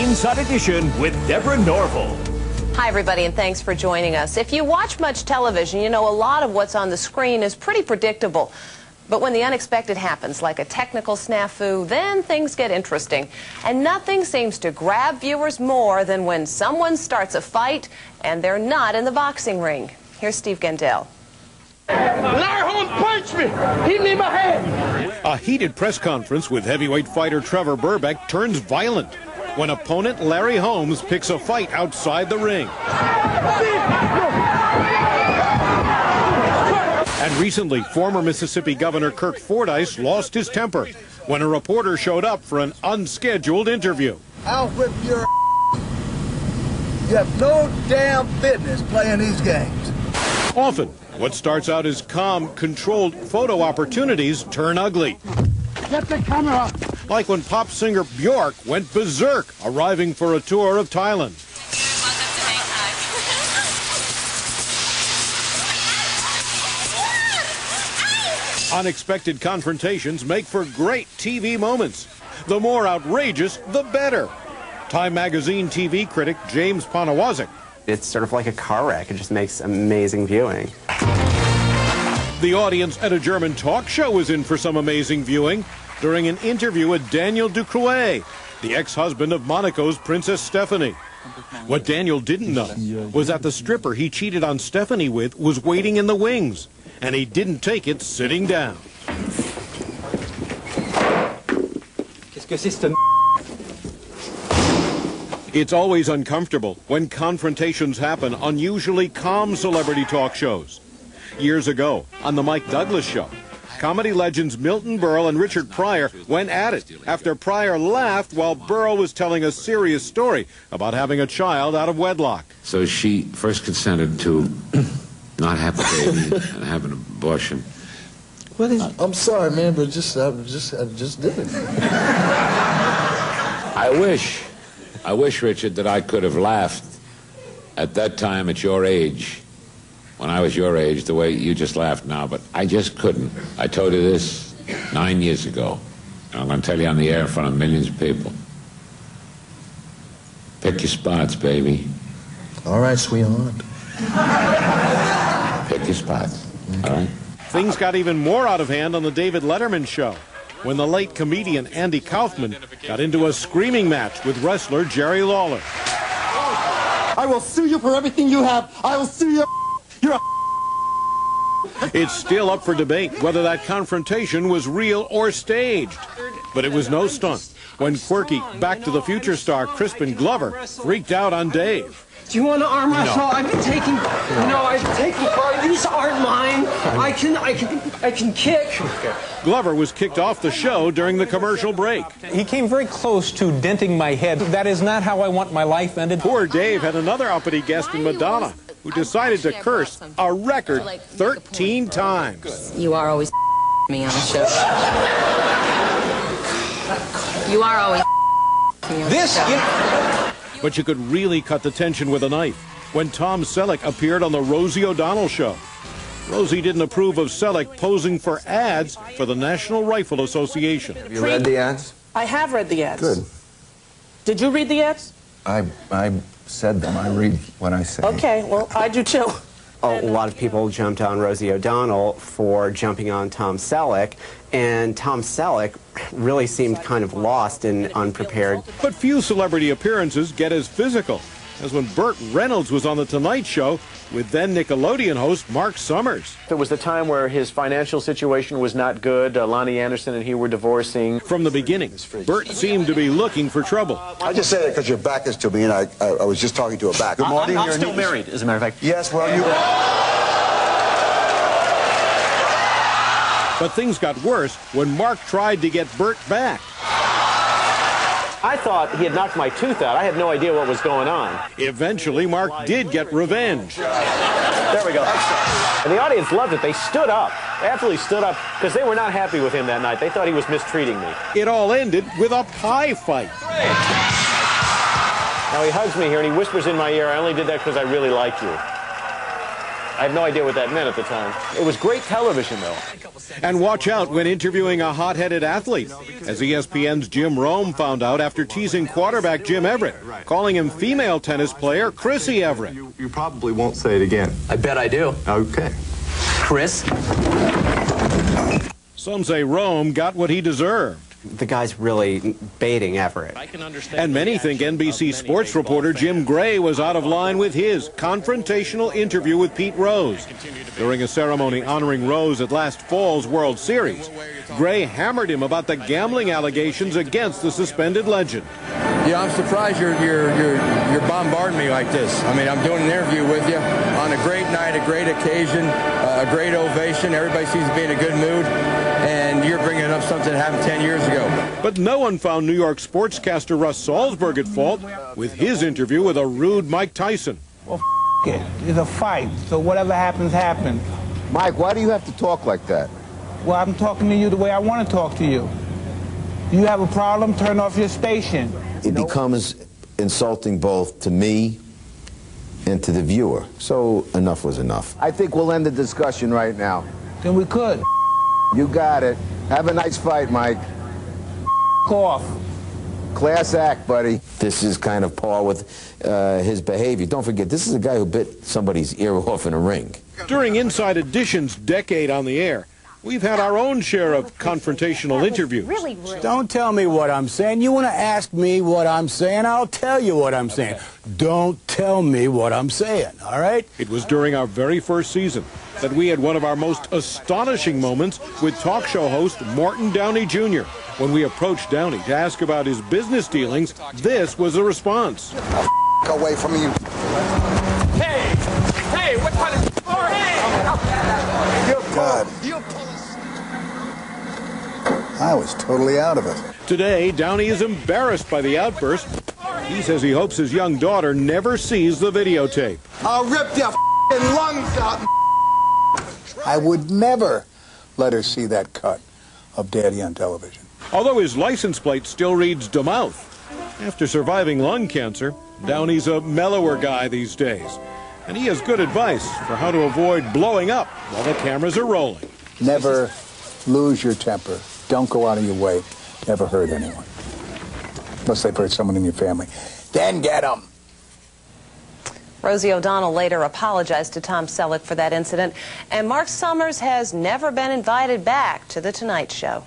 Ringside Edition with Deborah Norville. Hi, everybody, and thanks for joining us. If you watch much television, you know a lot of what's on the screen is pretty predictable. But when the unexpected happens, like a technical snafu, then things get interesting. And nothing seems to grab viewers more than when someone starts a fight and they're not in the boxing ring. Here's Steve Gendell. Larry Holmes punched me. He need my hand. A heated press conference with heavyweight fighter Trevor Berbick turns violent when opponent Larry Holmes picks a fight outside the ring. And recently, former Mississippi Governor Kirk Fordyce lost his temper when a reporter showed up for an unscheduled interview. I'll whip your You have no damn business playing these games. Often, what starts out as calm, controlled photo opportunities turn ugly. Get the camera. Like when pop singer Bjork went berserk, arriving for a tour of Thailand. Unexpected confrontations make for great TV moments. The more outrageous, the better. Time magazine TV critic James Poniewozik. It's sort of like a car wreck. It just makes amazing viewing. The audience at a German talk show was in for some amazing viewing during an interview with Daniel Ducrouet, the ex-husband of Monaco's Princess Stephanie. What Daniel didn't know was that the stripper he cheated on Stephanie with was waiting in the wings, and he didn't take it sitting down. It's always uncomfortable when confrontations happen on usually calm celebrity talk shows. Years ago, on the Mike Douglas Show, comedy legends Milton Berle and Richard Pryor went at it after Pryor laughed while Berle was telling a serious story about having a child out of wedlock. So she first consented to not have a baby and have an abortion. What is? I'm sorry, man, but I just did it. I wish, Richard, that I could have laughed at that time at your age, when I was your age, the way you just laughed now, but I just couldn't. I told you this 9 years ago, and I'm going to tell you on the air in front of millions of people. Pick your spots, baby. All right, sweetheart. Pick your spots, all right? Things got even more out of hand on the David Letterman Show when the late comedian Andy Kaufman got into a screaming match with wrestler Jerry Lawler. I will sue you for everything you have. I will sue you. You're a It's still up for debate whether that confrontation was real or staged. But it was no stunt when quirky Back to the Future star Crispin Glover freaked out on Dave. Do you want to arm wrestle? No. I've been taking. No, I've been taking part. These aren't mine. I can kick. Glover was kicked off the show during the commercial break. He came very close to denting my head. That is not how I want my life ended. Poor Dave had another uppity guest in Madonna, who decided to curse a record 13 times. You are always me on the show. You are always me on the show. But you could really cut the tension with a knife when Tom Selleck appeared on the Rosie O'Donnell Show. Rosie didn't approve of Selleck posing for ads for the National Rifle Association. Have you read the ads? I have read the ads. Good. Did you read the ads? I said them. I read what I say. Okay, well, I do too. A lot of people jumped on Rosie O'Donnell for jumping on Tom Selleck, and Tom Selleck really seemed kind of lost and unprepared. But few celebrity appearances get as physical as when Burt Reynolds was on The Tonight Show with then Nickelodeon host Mark Summers. It was the time where his financial situation was not good. Lonnie Anderson and he were divorcing. From the beginning, Burt seemed to be looking for trouble. I just say that because your back is to me, and I was just talking to a back. Good morning. I'm still married, as a matter of fact. Yes, well, you... But things got worse when Mark tried to get Burt back. I thought he had knocked my tooth out. I had no idea what was going on. Eventually, Mark did get revenge. There we go. And the audience loved it. They stood up. They absolutely stood up because they were not happy with him that night. They thought he was mistreating me. It all ended with a pie fight. Now he hugs me here and he whispers in my ear, I only did that because I really like you. I have no idea what that meant at the time. It was great television, though. And watch out when interviewing a hot-headed athlete, as ESPN's Jim Rome found out after teasing quarterback Jim Everett, calling him female tennis player Chrissy Everett. You probably won't say it again. I bet I do. Okay. Chris? Some say Rome got what he deserved. The guy's really baiting Everett. And many think NBC sports reporter Jim Gray was out of line with his confrontational interview with Pete Rose. During a ceremony honoring Rose at last fall's World Series, Gray hammered him about the gambling allegations against the suspended legend. Yeah, I'm surprised you're bombarding me like this. I mean, I'm doing an interview with you on a great night, a great occasion, a great ovation. Everybody seems to be in a good mood, and you're bringing up something that happened 10 years ago. But no one found New York sportscaster Russ Salzberg at fault with his interview with a rude Mike Tyson. Well, it. It's a fight, so whatever happens, happens. Mike, why do you have to talk like that? Well, I'm talking to you the way I want to talk to you. You have a problem, turn off your station. It becomes insulting both to me and to the viewer. So enough was enough. I think we'll end the discussion right now. Then we could. You got it. Have a nice fight, Mike. Off. Class act, buddy. This is kind of par with his behavior. Don't forget, this is a guy who bit somebody's ear off in a ring. During Inside Edition's decade on the air, we've had our own share of confrontational interviews. Really rude. Don't tell me what I'm saying. You want to ask me what I'm saying, I'll tell you what I'm saying. Don't tell me what I'm saying, all right? It was during our very first season that we had one of our most astonishing moments with talk show host Morton Downey Jr. When we approached Downey to ask about his business dealings, this was the response. Away from you. Hey! Hey, what kind of... Oh, hey! God. I was totally out of it. Today, Downey is embarrassed by the outburst. He says he hopes his young daughter never sees the videotape. I'll rip your lungs out. I would never let her see that cut of Daddy on television. Although his license plate still reads DeMouth. After surviving lung cancer, Downey's a mellower guy these days. And he has good advice for how to avoid blowing up while the cameras are rolling. Never lose your temper. Don't go out of your way. Never hurt anyone. Unless they've hurt someone in your family. Then get them. Rosie O'Donnell later apologized to Tom Selleck for that incident. And Mark Summers has never been invited back to The Tonight Show.